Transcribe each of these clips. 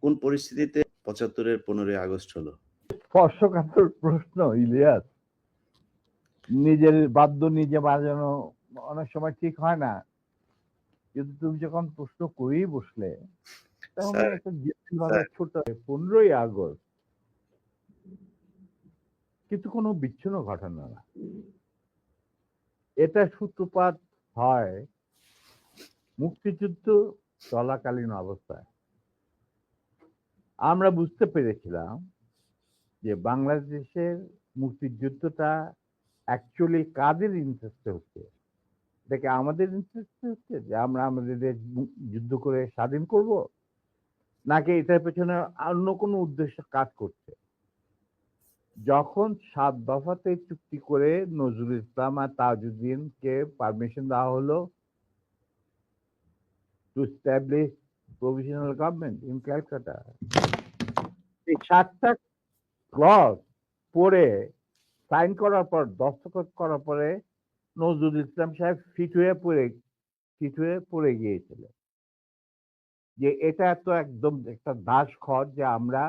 কোন পরিস্থিতিতে ৭৫-এর ১৫ই আগস্ট হলো? স্পর্শকাতর প্রশ্ন ইলিয়াস। নিজের বাদ্য নিজে বাজানো অনেক সময় ঠিক হয় না, কিন্তু তুমি যখন প্রশ্ন করেই বসলে তখন স্যার, একটা ভাবে স্যার ছোট 15ই আগস্ট কিন্তু কোনো বিচ্ছিন্ন ঘটনা না। এটা সূত্রপাত হয় মুক্তিযুদ্ধ চলাকালীন অবস্থায়। আমরা বুঝতে পেরেছিলাম যে বাংলাদেশের মুক্তিযুদ্ধটা অ্যাকচুয়ালি কাদের ইন্টারেস্টে হচ্ছে। দেখে আমাদের ইন্টারেস্টে হচ্ছে যে আমরা আমাদের দেশ যুদ্ধ করে স্বাধীন করব, নাকি এটার পেছনে অন্য কোনো উদ্দেশ্য কাজ করছে। যখন 7 দফাতে চুক্তি করে নজরুল ইসলাম আর তাজউদ্দিনকে পারমিশন দেওয়া হলো to establish provisional government in Calcutta, এই 7টা ক্লজ পড়ে সাইন করার পর, দস্তখত করার পরে নজরুল ইসলাম সাহেব ফিট হয়ে পড়ে গিয়েছিলেন যে এটা তো একদম একটা দাস খত যে আমরা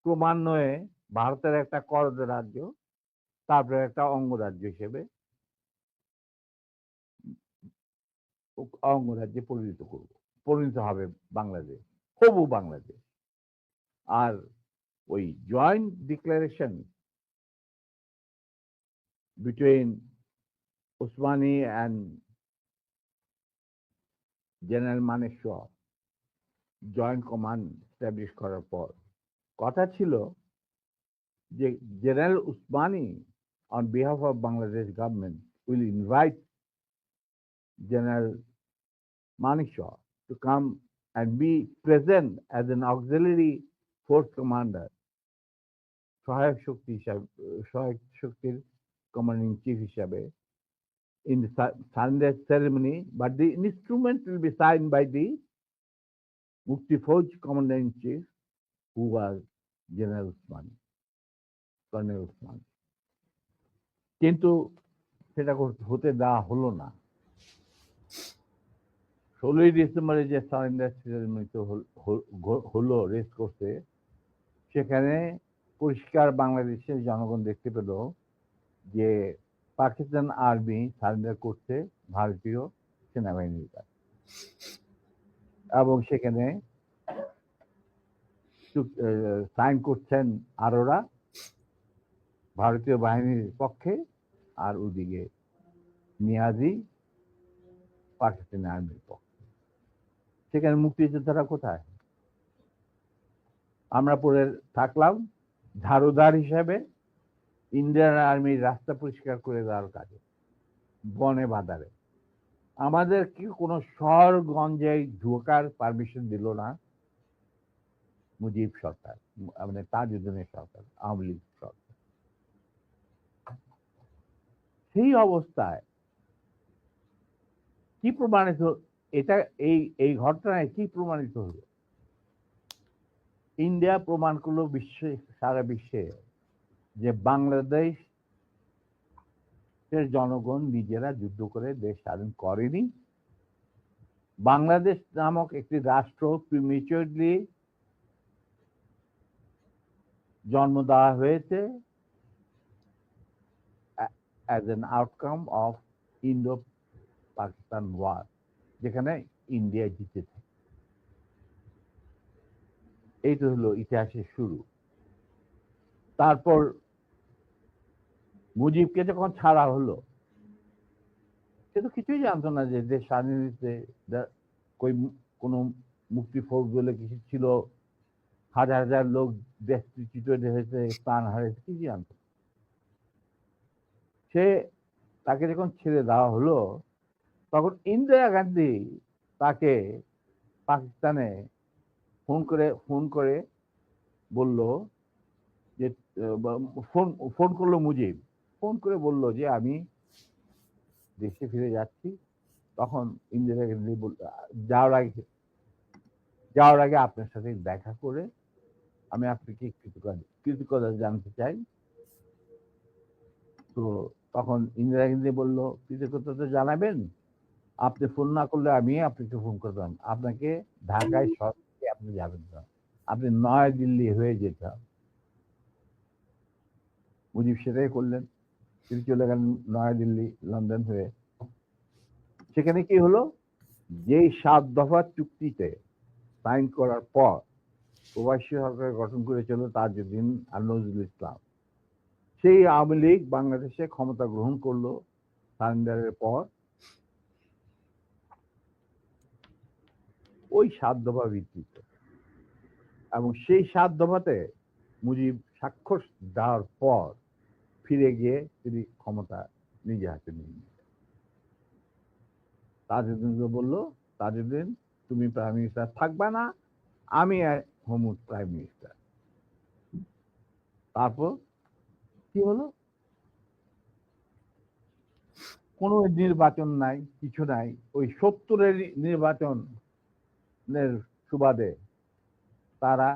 ক্রমান্বয়ে ভারতের একটা করদ রাজ্য, তারপরে একটা অঙ্গরাজ্য হিসেবে অঙ্গরাজ্যে পরিণত হবে বাংলাদেশ, হবু বাংলাদেশ। আর ওই joint declaration between Osmani and general মানেকশর জয়েন্ট কমান্ড এস্টাবলিশ করার পর কথা ছিল যে general Osmani on behalf of Bangladesh government will invite General Manekshaw to come and be present as an auxiliary force commander, সহায়ক শক্তির কমান্ডিং চিফ হিসাবে in the surrender ceremony, but the instrument will be signed by the Mukti Fauj commander in chief, who was General Usmani, Colonel Usmani. কিন্তু সেটা হতে দেওয়া হলো না। 16ই ডিসেম্বরে যে সারেন্ডার সেরেমনিতে হলো রেস করতে, সেখানে পরিষ্কার বাংলাদেশের জনগণ দেখতে পেল যে পাকিস্তান আর্মি সারেন্ডার করছে ভারতীয় সেনাবাহিনীর কাছে, এবং সেখানে সাইন করছেন আরোরা ভারতীয় বাহিনীর পক্ষে, আর ওদিকে নিয়াজি পাকিস্তানি আর্মির পক্ষে। সেখানে মুক্তিযোদ্ধারা কোথায়? আমরা পড়ে থাকলাম ঝাড়ুদার হিসাবে ইন্ডিয়ান আর্মির রাস্তা পরিষ্কার করে দেওয়ার কাজে, বনে বাজারে। আমাদের কি কোনো শহরগঞ্জে ঢোকার পারমিশন দিল না মুজিব সরকার, মানে তাজউদ্দিনের সরকার, আওয়ামী লীগ সরকার। সেই অবস্থায় কি প্রমাণিত, এটা এই ঘটনায় কি প্রমাণিত হলো? ইন্ডিয়া প্রমাণ করলো সারা বিশ্বে যে বাংলাদেশের জনগণ নিজেরা যুদ্ধ করে দেশ স্বাধীন করেনি। বাংলাদেশ নামক একটি রাষ্ট্র প্রিমেচুরলি জন্ম দেওয়া হয়েছে as an outcome of Indo-Pakistan war, যেখানে ইন্ডিয়া জিতেছে। এইটা হলো ইতিহাসের শুরু। তারপর মুজিবকে যখন ছাড়া হলো, সে তো কিছুই জানতো না যে দেশ স্বাধীন হয়েছে, কোনো মুক্তি ফৌজ বলে কিছু ছিল, হাজার হাজার লোক দেশচ্যুত হয়েছে, প্রাণ হারিয়েছে, কি জানতো। তাকে যখন ছেড়ে দেওয়া হলো, তখন ইন্দিরা গান্ধী তাকে পাকিস্তানে ফোন করে বলল যে ফোন করলো মুজিব, ফোন করে বলল যে আমি দেশে ফিরে যাচ্ছি। তখন ইন্দিরা গান্ধী যাওয়ার আগে আপনার সাথে দেখা করে আমি আপনাকে কৃতজ্ঞতা জানতে চাই। তো তখন ইন্দিরা গান্ধী বলল, কৃতজ্ঞতা জানাবেন, আপনি ফোন না করলে আমি আপনাকে ফোন করতাম, আপনাকে ঢাকায় সরাসরি আপনি যাবেন না, আপনি নয়াদিল্লি হয়ে যেতে হবে। মুজিব সেটাই করলেন, তিনি চলে গেলেন নয়াদিল্লি, লন্ডন হয়ে। সেখানে কি হলো, যেই 7 দফা চুক্তিতে সাইন করার পর প্রবাসী সরকার গঠন করেছিল তাজউদ্দিন আর নজরুল ইসলাম, সেই আওয়ামী লীগ বাংলাদেশে ক্ষমতা গ্রহণ করলো সারেন্ডারের পর। ওই 7 দফা ভিত্তিতে, এবং সেই 7 দফাতে মুজিব স্বাক্ষর দেওয়ার পর ফিরে গিয়ে তিনি ক্ষমতা নিজে হাতে নিয়ে নিলেন। তাজউদ্দিনকে বললো, তাজউদ্দিন তুমি প্রাইম মিনিস্টার থাকবে না, আমি হব প্রাইম মিনিস্টার। তারপর কি হলো, কোনো নির্বাচন নাই, কিছু নাই। ওই 70-এর নির্বাচনের সুবাদে তারা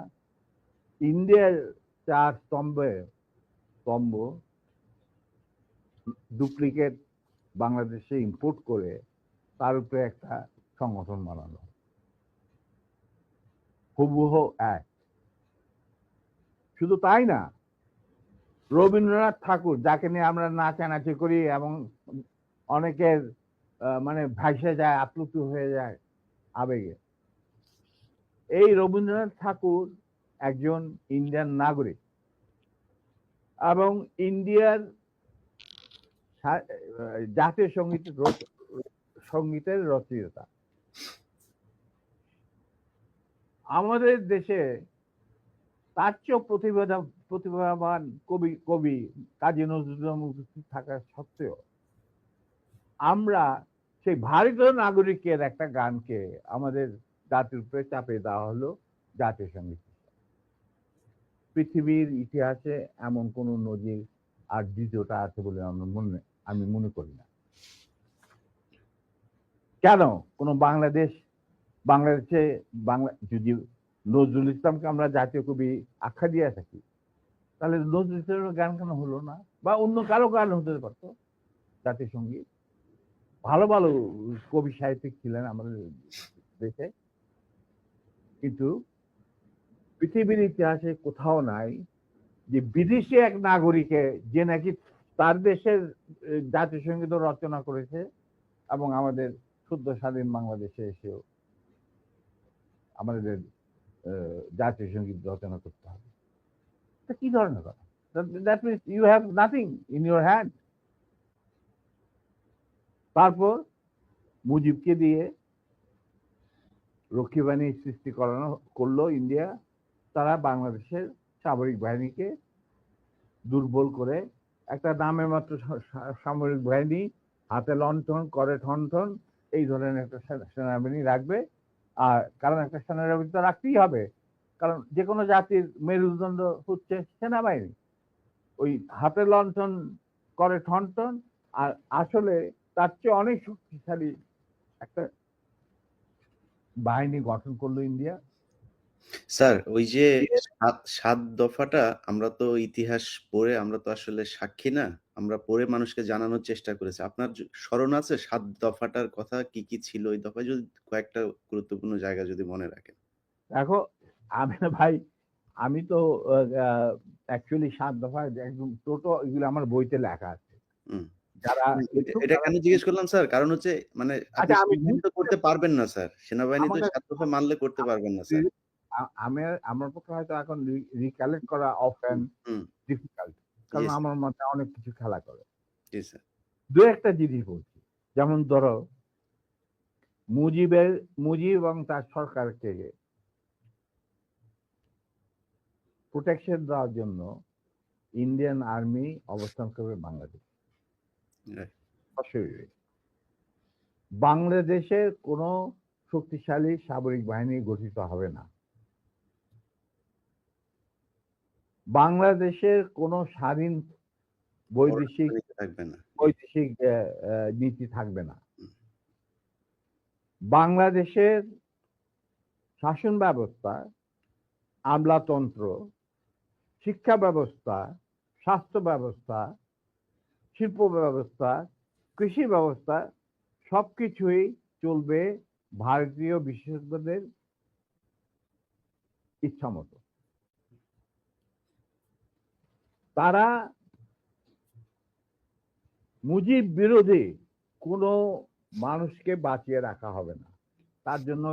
ইন্ডিয়ার 4 স্তম্ভ ডুপ্লিকেট বাংলাদেশে ইম্পোর্ট করে তার উপরে একটা সংগঠন বানানো, হুবহু এক। শুধু তাই না, রবীন্দ্রনাথ ঠাকুর, যাকে নিয়ে আমরা নাচানাচি করি এবং অনেকের মানে ভাসে যায়, আপ্লুত হয়ে যায় আবেগে, এই রবীন্দ্রনাথ ঠাকুর একজন ইন্ডিয়ান নাগরিক এবং ইন্ডিয়ার জাতীয় সঙ্গীতের রচয়িতা। আমাদের দেশে তার চেয়েও প্রতিভাবান কবি কাজী নজরুল ইসলাম উপস্থিত থাকা সত্ত্বেও আমরা সেই ভারতীয় নাগরিকের একটা গানকে আমাদের জাতির উপরে চাপিয়ে দেওয়া হলো জাতীয় সঙ্গীত। পৃথিবীর ইতিহাসে এমন কোন নজির আর দ্বিতীয়টা আছে বলে আমি মনে করি না। কেন কোন বাংলাদেশে যদি নজরুল ইসলামকে আমরা জাতীয় কবি আখ্যা দিয়ে থাকি, তাহলে নজরুল ইসলামের গান কেন হলো না? বা অন্য কারো গান হতে পারতো জাতীয় সঙ্গীত। ভালো ভালো কবি সাহিত্যিক ছিলেন আমাদের দেশে, কিন্তু পৃথিবীর ইতিহাসে কোথাও নাই যে বিদেশি এক নাগরিকে যে নাকি তার দেশের জাতীয় সঙ্গীত রচনা করেছে এবং আমাদের শুদ্ধ স্বাধীন বাংলাদেশে এসেও আমাদের জাতীয় সঙ্গীত রচনা করতে হবে। কি ধরনের কথা? That means you have nothing in your hand. তারপর মুজিবকে দিয়ে রক্ষী বাহিনী সৃষ্টি করলো ইন্ডিয়া। তারা বাংলাদেশের সামরিক বাহিনীকে দুর্বল করে একটা নামে মাত্র সামরিক বাহিনী, হাতে লণ্ঠন, করে ঠনঠন, এই ধরনের একটা সেনাবাহিনী রাখবে। আর কারণ একটা সেনাবাহিনী তো রাখতেই হবে, কারণ যে কোনো জাতির মেরুদণ্ড হচ্ছে সেনাবাহিনী। ওই হাতে লণ্ঠন, করে ঠনঠন, আর আসলে তার চেয়ে অনেক শক্তিশালী একটা বাহিনী গঠন করলো ইন্ডিয়া। স্যার, ওই যে 7 দফাটা আমরা তো ইতিহাস পড়ে আমরা তো আসলে সাক্ষী না। আমরা পড়ে মানুষকে জানানোর চেষ্টা করেছি। আপনার স্মরণ আছে 7 দফাটার কথা কি, কি ছিল ওই দফায়? যদি কয়েকটা গুরুত্বপূর্ণ জায়গা যদি মনে রাখেন। দেখো, ভাই আমি তো অ্যাকচুয়ালি 7 দফা একদম এগুলো আমার বইতে লেখা আছে। হুম। যারা এটা কেন জিজ্ঞেস করলাম স্যার? কারণ হচ্ছে মানে আপনি আচ্ছা, আমি সেনাবাহিনী তো করতে পারবেন না স্যার। সেনাবাহিনী তো 7 দফা মানলে করতে পারবেন না স্যার। আমার পক্ষে হয়তো এখন রিকালেক্ট করা অফেন হুম। ডিফিকাল্ট, জি কারণ স্যার। আমার মাথায় অনেক কিছু খেলা করে। জি স্যার। দু একটা জিনিস বলছি, যেমন ধরো মুজিব এবং তার সরকারকে প্রোটেকশন দেওয়ার জন্য ইন্ডিয়ান আর্মি অবস্থান করবে বাংলাদেশ। রাইট। বাংলাদেশের কোনো শক্তিশালী সামরিক বাহিনী গঠিত হবে না। বাংলাদেশের কোনো স্বাধীন বৈদেশিক থাকবে না। নীতি থাকবে না। বাংলাদেশের শাসন ব্যবস্থা, আমলাতন্ত্র, শিক্ষা ব্যবস্থা, স্বাস্থ্য ব্যবস্থা, শিল্প ব্যবস্থা, কৃষি ব্যবস্থা সবকিছুই চলবে ভারতীয় বিশেষজ্ঞদের ইচ্ছা মতো। তারা মুজিব বিরোধী কোনো মানুষকে বাঁচিয়ে রাখা হবে না। তার জন্য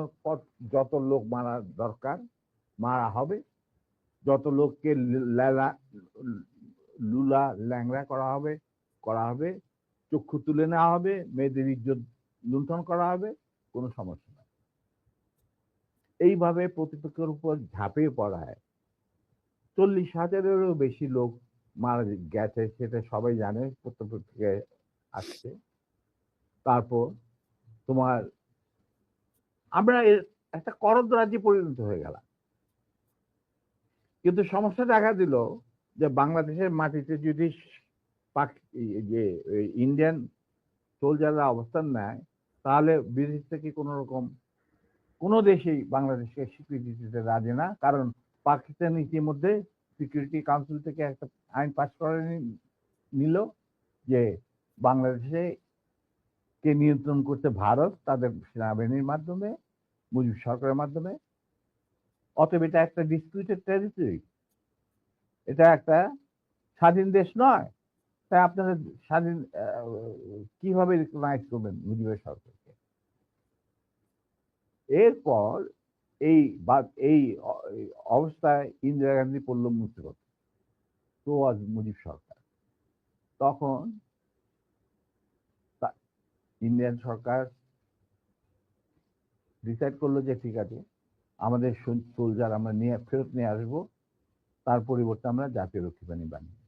যত লোক মারা দরকার মারা হবে, যত লোককে লুলা ল্যাংড়া করা হবে, চক্ষু তুলে নেওয়া হবে, মেয়েদের ইজ্জত লুণ্ঠন করা হবে, কোনো সমস্যা নাই। এইভাবে প্রতিপক্ষের উপর ঝাঁপিয়ে পড়ায় 40,000-এরও বেশি লোক মারা গেছে, সেটা সবাই জানে, প্রত্যক্ষ থেকে আসছে। তারপর তোমার আমরা একটা করদ রাজ্যে পরিণত হয়ে গেলাম। কিন্তু সমস্যা দেখা দিল যে বাংলাদেশের মাটিতে যদি যে ইন্ডিয়ান সোলজাররা অবস্থান নেয়, তাহলে বিদেশ থেকে কোনো রকম কোনো দেশেই বাংলাদেশকে স্বীকৃতি দিতে রাজি না। কারণ পাকিস্তান ইতিমধ্যে সিকিউরিটি কাউন্সিল থেকে একটা আইন পাস করে নিল যে বাংলাদেশে কে নিয়ন্ত্রণ করতে ভারত তাদের সেনাবাহিনীর মাধ্যমে, মুজিব সরকারের মাধ্যমে। অতএব এটা একটা ডিসপিউটেড টেরিটরি, এটা একটা স্বাধীন দেশ নয়। তাই আপনারা স্বাধীন কিভাবে রিকগনাইজ করবেন মুজিবের সরকারকে? এরপর এই এই অবস্থায় ইন্দিরা গান্ধী পড়ল মুসিবত, তো আজ মুজিব সরকার। তখন ইন্ডিয়ান সরকার ডিসাইড করলো যে ঠিক আছে, আমাদের সোলজার আমরা ফেরত নিয়ে আসবো, তার পরিবর্তে আমরা জাতীয় রক্ষী বাহিনী বানিয়ে,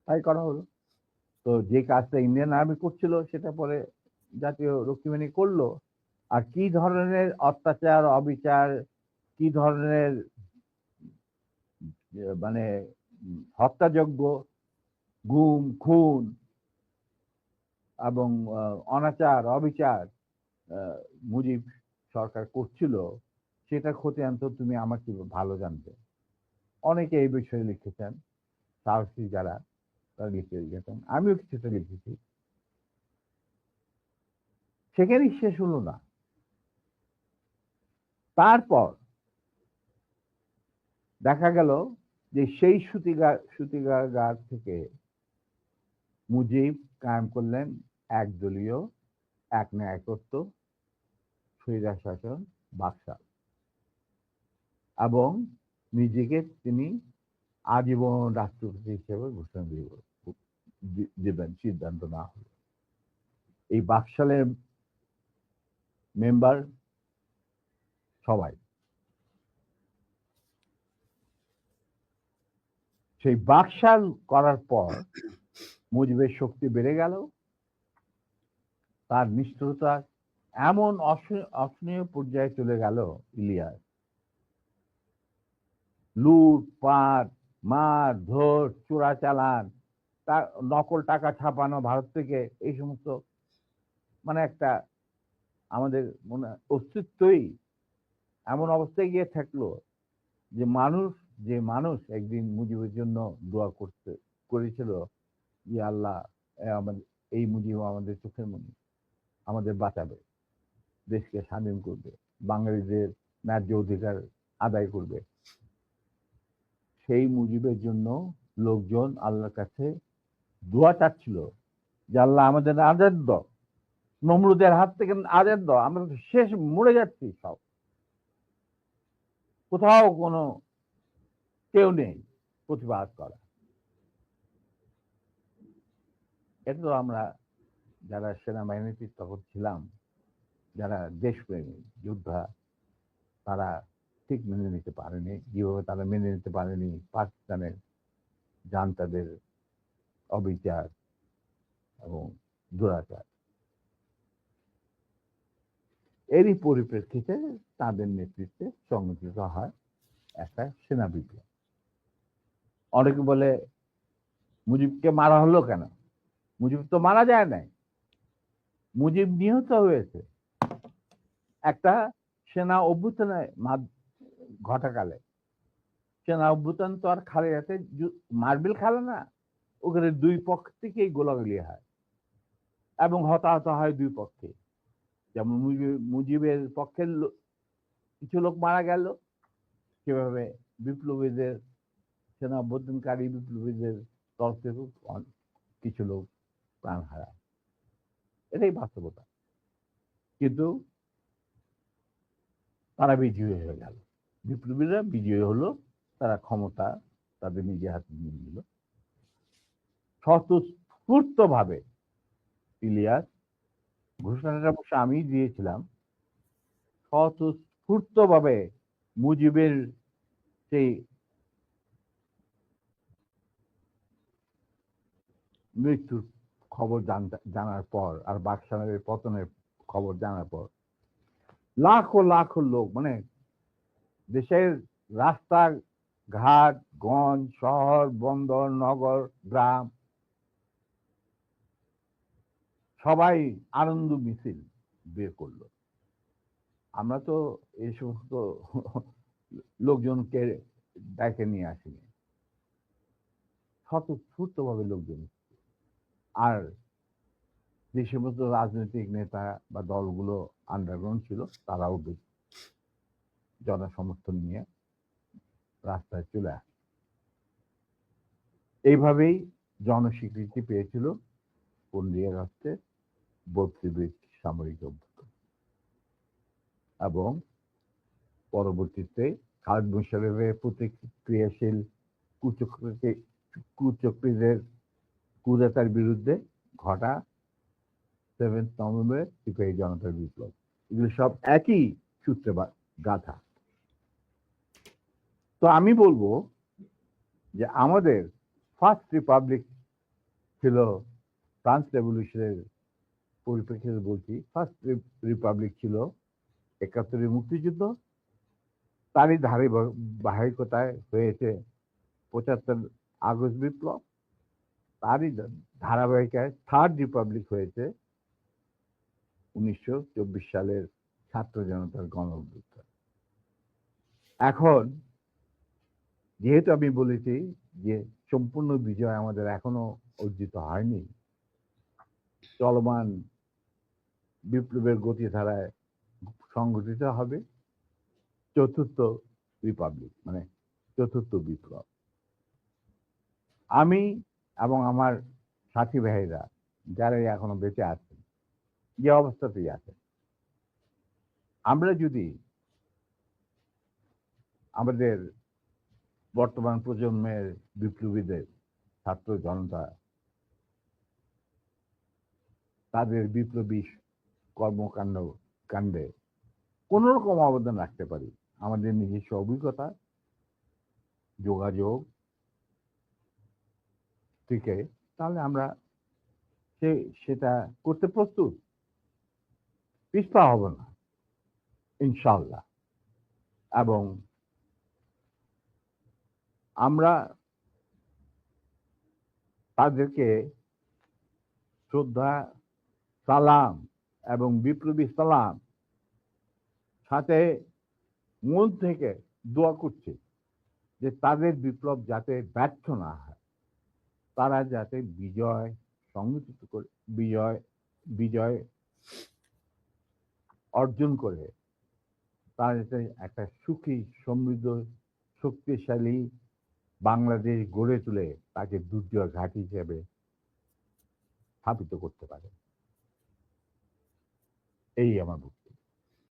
তাই করা হলো। তো যে কাজটা ইন্ডিয়ান আর্মি করছিল সেটা পরে জাতীয় রক্ষী বাহিনী করলো। আর কি ধরনের অত্যাচার, অবিচার, কি ধরনের মানে হত্যাযজ্ঞ, গুম খুন এবং অনাচার অবিচার মুজিব সরকার করছিল, সেটা খতিয়ান তো তুমি আমার কি ভালো জানবে। অনেকে এই বিষয়ে লিখেছেন, সাহসী যারা তারা লিখেছেন, আমিও কিছুটা লিখেছি। সেখানেই শেষ হলো না। তারপর দেখা গেল যে সেই সুতিগার থেকে মুজিব কায়েম করলেন একদলীয় এক ন্যায়কত্ব স্বৈরাচার শাসন বাকশাল, এবং নিজেকে তিনি আজীবন রাষ্ট্রপতি হিসেবে ঘোষণা দেবেন সিদ্ধান্ত না হলো। এই বাকশালের মেম্বার সবাই। সেই বাকশাল করার পর মুজিবের শক্তি বেড়ে গেল, তার নিষ্ঠুরতা এমন অসহনীয় পর্যায়ে চলে গেল, ইলিয়াস লুটপাট, মার ধর, চোরাচালান, তার নকল টাকা ছাপানো ভারত থেকে, এই সমস্ত মানে একটা আমাদের মনে অস্তিত্বই এমন অবস্থায় গিয়ে থাকলো যে মানুষ একদিন মুজিবের জন্য দোয়া করেছিল, যে আল্লাহ আমাদের এই মুজিব আমাদের চোখের মনি, আমাদের বাঁচাবে, দেশকে স্বাধীন করবে, বাঙালিদের ন্যায্য অধিকার আদায় করবে। সেই মুজিবের জন্য লোকজন আল্লাহর কাছে দোয়া চাচ্ছিল যে আল্লাহ আমাদের আজাদ দাও, নমরুদের হাত থেকে আজাদ দাও, আমরা তো শেষ, মরে যাচ্ছি সব, কোথাও কোনো কেউ নেই প্রতিবাদ করা। এটা তো আমরা যারা সেনাবাহিনীতে তখন ছিলাম, যারা দেশপ্রেমী যোদ্ধা, তারা ঠিক মেনে নিতে পারেনি। যেভাবে তারা মেনে নিতে পারেনি পাকিস্তানের জান্তাদের অবিচার এবং দুরাচার। এরই পরিপ্রেক্ষিতে তাদের নেতৃত্বে সংগঠিত হয় একটা সেনা বিপ্লব। অনেকে বলে মুজিবকে মারা হলো কেন? মুজিব তো মারা যায় নাই, মুজিব নিহত হয়েছে একটা সেনা অভ্যুত্থানের ঘটাকালে। সেনা অভ্যুত্থান তো আর খালি হাতে মার্বেল খেলে না, ওখানে দুই পক্ষ থেকেই গোলাগুলি হয় এবং হতাহত হয় দুই পক্ষে। যেমন মুজিবের পক্ষের কিছু লোক মারা গেল, সেভাবে বিপ্লবীদের সেনা অভ্যুত্থানকারী বিপ্লবীদের তরফ থেকে কিছু লোক প্রাণ হারায়। এটাই বাস্তবতা। কিন্তু তারা বিজয়ী হয়ে গেল, বিপ্লবীরা বিজয়ী হলো, তারা ক্ষমতা তাদের নিজের হাতে নিয়ে নিল স্বতঃস্ফূর্ত ভাবে। ইলিয়াস, ঘোষণাটা অবশ্য আমি দিয়েছিলাম। স্বতঃস্ফূর্ত ভাবে মুজিবের সেই মৃত্যুর খবর জানার পর আর বাকশালের পতনের খবর জানার পর লাখো লাখো লোক, মানে দেশের রাস্তা ঘাট, গঞ্জ, শহর, বন্দর, নগর, গ্রাম, সবাই আনন্দ মিছিল বের করলো। আমরা তো এই সমস্ত লোকজনকে ডেকে নিয়ে আসিনি, স্বতঃস্ফূর্ত ভাবে লোকজন। আর যে সমস্ত রাজনৈতিক নেতা বা দলগুলো আন্ডারগ্রাউন্ড ছিল, তারাও জনসমর্থন নিয়ে রাস্তায় চলে আসে। এইভাবেই জনস্বীকৃতি পেয়েছিল 15ই আগস্টে 32 সামরিক অভ্যুত্থান। এবং পরবর্তীতে খালেদ মোশাররফের প্রতিক্রিয়াশীল কুচক্রীদের কুদেতার বিরুদ্ধে ঘটা 7 নভেম্বর সিপাহী জনতার বিপ্লব। এগুলো সব একই সূত্রে গাথা। তো আমি বলবো যে আমাদের ফার্স্ট রিপাবলিক ছিল ফ্রান্স রেভলিউশনের পরিপ্রেক্ষিতে বলছি, ফার্স্ট রিপাবলিক ছিল 71 মুক্তিযুদ্ধ, তারই ধারাবাহিকতায় হয়েছে 75 আগস্ট বিপ্লব, তারই ধারাবাহিকায় থার্ড রিপাবলিক হয়েছে 1924 সালের ছাত্র জনতার গণ অভ্যুত্থান। এখন যেহেতু আমি বলেছি যে সম্পূর্ণ বিজয় আমাদের এখনো অর্জিত হয়নি, চলমান বিপ্লবের গতিধারায় সংগঠিত হবে চতুর্থ রিপাবলিক, মানে চতুর্থ বিপ্লব। আমি এবং আমার সাথী ভাইরা যারা এখনো বেঁচে আছেন, যে অবস্থাতেই আছেন, আমরা যদি আমাদের বর্তমান প্রজন্মের বিপ্লবীদের, ছাত্র জনতা, তাদের বিপ্লবী কাণ্ডে কোন রকম অবদান রাখতে পারি, আমাদের নিজস্ব অভিজ্ঞতা, যোগাযোগ থেকে, তাহলে আমরা সেটা করতে প্রস্তুত, পিছপা হব না ইনশাআল্লাহ। এবং আমরা তাদেরকে শ্রদ্ধা, সালাম এবং বিপ্লবী সালাম সাথে মন থেকে দোয়া করছি যে তাদের বিপ্লব যাতে ব্যর্থ না হয়, তারা যাতে বিজয় সংগঠিত করে, বিজয় অর্জন করে, তারা যাতে একটা সুখী, সমৃদ্ধ, শক্তিশালী বাংলাদেশ গড়ে তুলে তাকে দুর্জয় ঘাঁটি হিসেবে স্থাপিত করতে পারে। এই আমার